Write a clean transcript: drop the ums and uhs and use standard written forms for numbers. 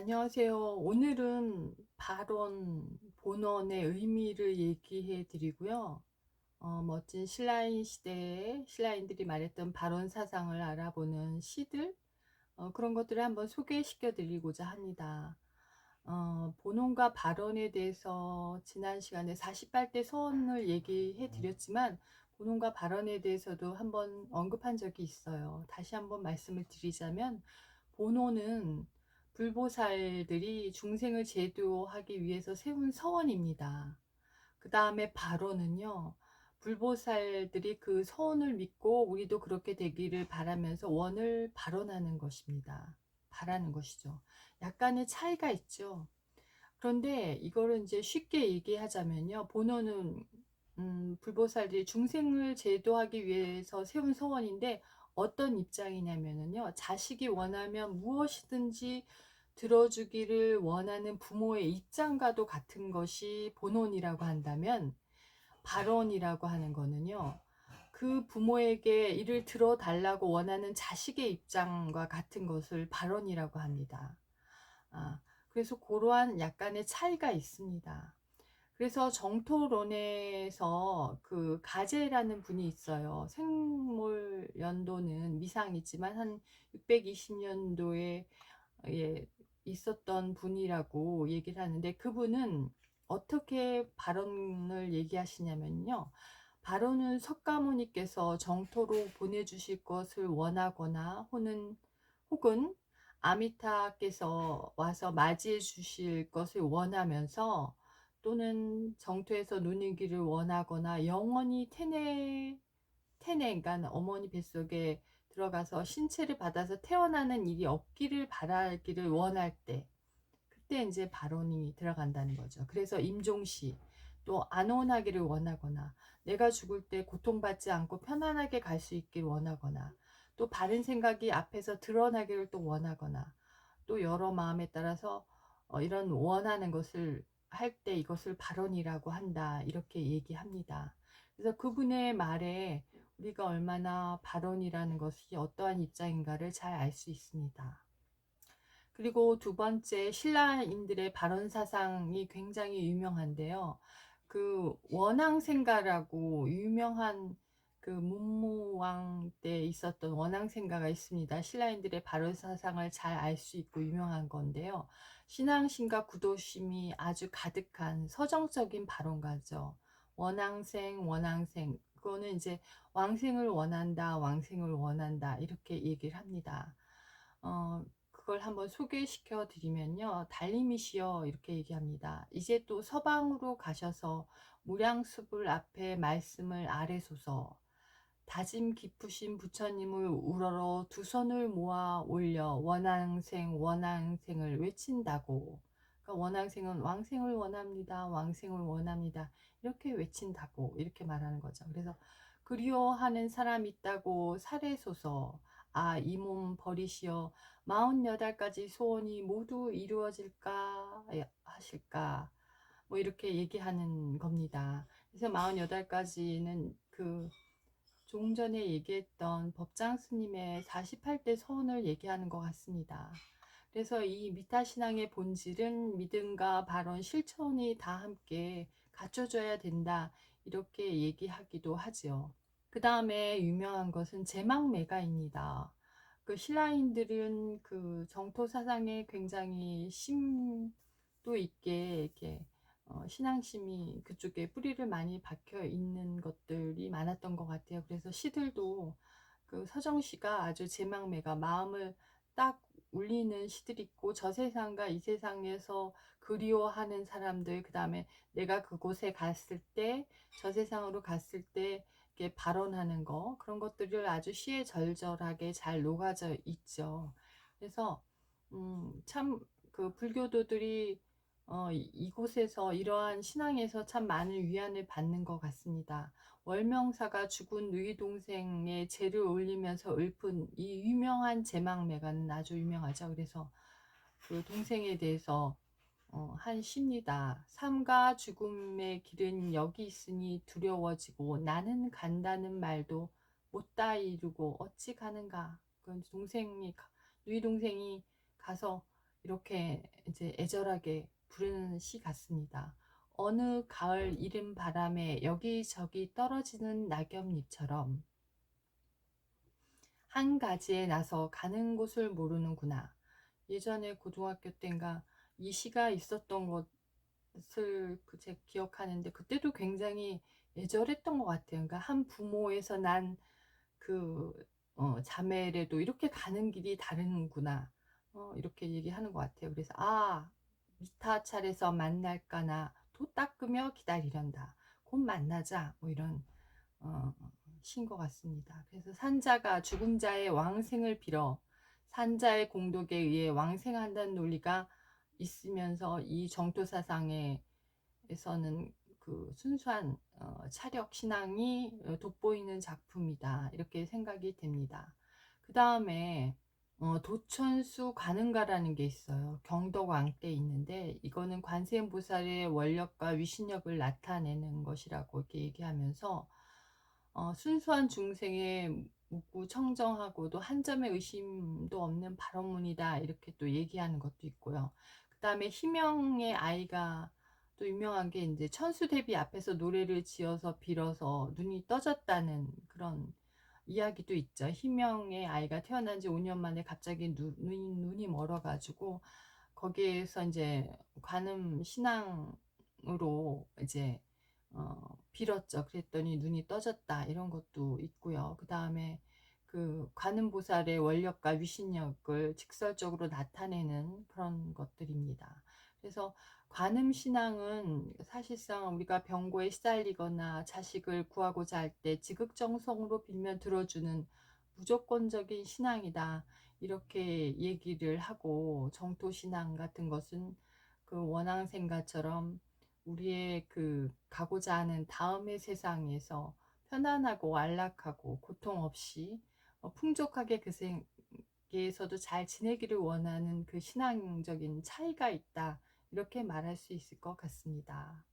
안녕하세요. 오늘은 발언, 본언의 의미를 얘기해 드리고요. 멋진 신라인 시대에 신라인들이 말했던 발언 사상을 알아보는 시들, 그런 것들을 한번 소개시켜 드리고자 합니다. 본언과 발언에 대해서 지난 시간에 48대 서원을 얘기해 드렸지만, 본언과 발언에 대해서도 한번 언급한 적이 있어요. 다시 한번 말씀을 드리자면, 본언은 불보살들이 중생을 제도하기 위해서 세운 서원입니다. 그 다음에 발언은요, 불보살들이 그 서원을 믿고 우리도 그렇게 되기를 바라면서 원을 발언하는 것입니다. 바라는 것이죠. 약간의 차이가 있죠. 그런데 이거를 이제 쉽게 얘기하자면요, 본어는 불보살들이 중생을 제도하기 위해서 세운 서원인데, 어떤 입장이냐면요, 자식이 원하면 무엇이든지 들어주기를 원하는 부모의 입장과도 같은 것이 본원이라고 한다면, 발언이라고 하는 거는요, 그 부모에게 이를 들어달라고 원하는 자식의 입장과 같은 것을 발언이라고 합니다. 그래서 그러한 약간의 차이가 있습니다. 그래서 정토론에서 그 가제라는 분이 있어요. 생물 연도는 미상이지만 한 620년도에 있었던 분이라고 얘기를 하는데, 그분은 어떻게 발언을 얘기하시냐면요, 발언은 석가모니께서 정토로 보내주실 것을 원하거나 혹은 아미타께서 와서 맞이해 주실 것을 원하면서, 또는 정토에서 누니기를 원하거나 영원히 그러니까 어머니 뱃속에 들어가서 신체를 받아서 태어나는 일이 없기를 바라기를 원할 때, 그때 이제 발언이 들어간다는 거죠. 그래서 임종시, 또 안온하기를 원하거나, 내가 죽을 때 고통받지 않고 편안하게 갈 수 있길 원하거나, 또 바른 생각이 앞에서 드러나기를 또 원하거나, 또 여러 마음에 따라서 이런 원하는 것을 할 때 이것을 발언이라고 한다, 이렇게 얘기합니다. 그래서 그분의 말에 우리가 얼마나 발언이라는 것이 어떠한 입장인가를 잘 알 수 있습니다. 그리고 두 번째, 신라인들의 발언 사상이 굉장히 유명한데요. 그 원앙생가라고 유명한, 그 문무왕 때 있었던 원앙생가가 있습니다. 신라인들의 발언 사상을 잘 알 수 있고 유명한 건데요. 신앙심과 구도심이 아주 가득한 서정적인 발언가죠. 원앙생. 그거는 이제 왕생을 원한다, 왕생을 원한다, 이렇게 얘기를 합니다. 그걸 한번 소개시켜 드리면요, 달님이시여, 이렇게 얘기합니다. 이제 또 서방으로 가셔서 무량수불 앞에 말씀을 아뢰소서. 다짐 깊으신 부처님을 우러러 두 손을 모아 올려 원앙생을 외친다고. 그러니까 원앙생은 왕생을 원합니다, 왕생을 원합니다, 이렇게 외친다고, 이렇게 말하는 거죠. 그래서 그리워하는 사람 있다고 살해소서. 이 몸 버리시어 48가지 소원이 모두 이루어질까 하실까, 뭐 이렇게 얘기하는 겁니다. 그래서 48가지는 그 조금 전에 얘기했던 법장 스님의 48대 서원을 얘기하는 것 같습니다. 그래서 이 미타신앙의 본질은 믿음과 발언, 실천이 다 함께 갖춰져야 된다, 이렇게 얘기하기도 하죠. 그 다음에 유명한 것은 제망매가입니다. 그 신라인들은 그 정토 사상에 굉장히 심도 있게 이렇게 신앙심이 그쪽에 뿌리를 많이 박혀 있는 것들이 많았던 것 같아요. 그래서 시들도, 그 서정시가 아주 제망매가 마음을 딱 울리는 시들이 있고, 저 세상과 이 세상에서 그리워하는 사람들, 그 다음에 내가 그곳에 갔을 때, 저 세상으로 갔을 때 이렇게 발언하는 거, 그런 것들을 아주 시에 절절하게 잘 녹아져 있죠. 그래서 참 그 불교도들이 이곳에서, 이러한 신앙에서 참 많은 위안을 받는 것 같습니다. 월명사가 죽은 누이 동생의 제를 올리면서 읊은 이 유명한 제망매가는 아주 유명하죠. 그래서 그 동생에 대해서 한 시입니다. 삶과 죽음의 길은 여기 있으니 두려워지고 나는 간다는 말도 못다 이루고 어찌 가는가. 그 누이 동생이 가서 이렇게 이제 애절하게 부르는 시 같습니다. 어느 가을 이른 바람에 여기저기 떨어지는 낙엽잎처럼 한 가지에 나서 가는 곳을 모르는구나. 예전에 고등학교 때인가 이 시가 있었던 것을 제 기억하는데, 그때도 굉장히 애절했던 것 같아요. 그러니까 한 부모에서 난 그 자매래도 이렇게 가는 길이 다르는구나. 이렇게 얘기하는 것 같아요. 그래서 미타 차례서 만날까나 도 닦으며 기다리련다. 곧 만나자. 뭐 이런 어, 신 것 같습니다. 그래서 산자가 죽은 자의 왕생을 빌어 산자의 공덕에 의해 왕생한다는 논리가 있으면서 이 정토 사상에서는 그 순수한 차력 신앙이 돋보이는 작품이다, 이렇게 생각이 됩니다. 그 다음에 도천수 관음가라는 게 있어요. 경덕왕 때 있는데, 이거는 관세음보살의 원력과 위신력을 나타내는 것이라고 이렇게 얘기하면서 순수한 중생의 묻고 청정하고도 한 점의 의심도 없는 발언문이다, 이렇게 또 얘기하는 것도 있고요. 그 다음에 희명의 아이가 또 유명한 게, 이제 천수대비 앞에서 노래를 지어서 빌어서 눈이 떠졌다는 그런 이야기도 있죠. 희명의 아이가 태어난 지 5년 만에 갑자기 눈이 멀어가지고 거기에서 이제 관음 신앙으로 이제 빌었죠. 그랬더니 눈이 떠졌다, 이런 것도 있고요. 그 다음에 그 관음보살의 원력과 위신력을 직설적으로 나타내는 그런 것들입니다. 그래서 관음신앙은 사실상 우리가 병고에 시달리거나 자식을 구하고자 할 때 지극정성으로 빌면 들어주는 무조건적인 신앙이다, 이렇게 얘기를 하고, 정토신앙 같은 것은 그 원앙생가처럼 우리의 그 가고자 하는 다음의 세상에서 편안하고 안락하고 고통 없이 풍족하게 그 세계에서도 잘 지내기를 원하는 그 신앙적인 차이가 있다, 이렇게 말할 수 있을 것 같습니다.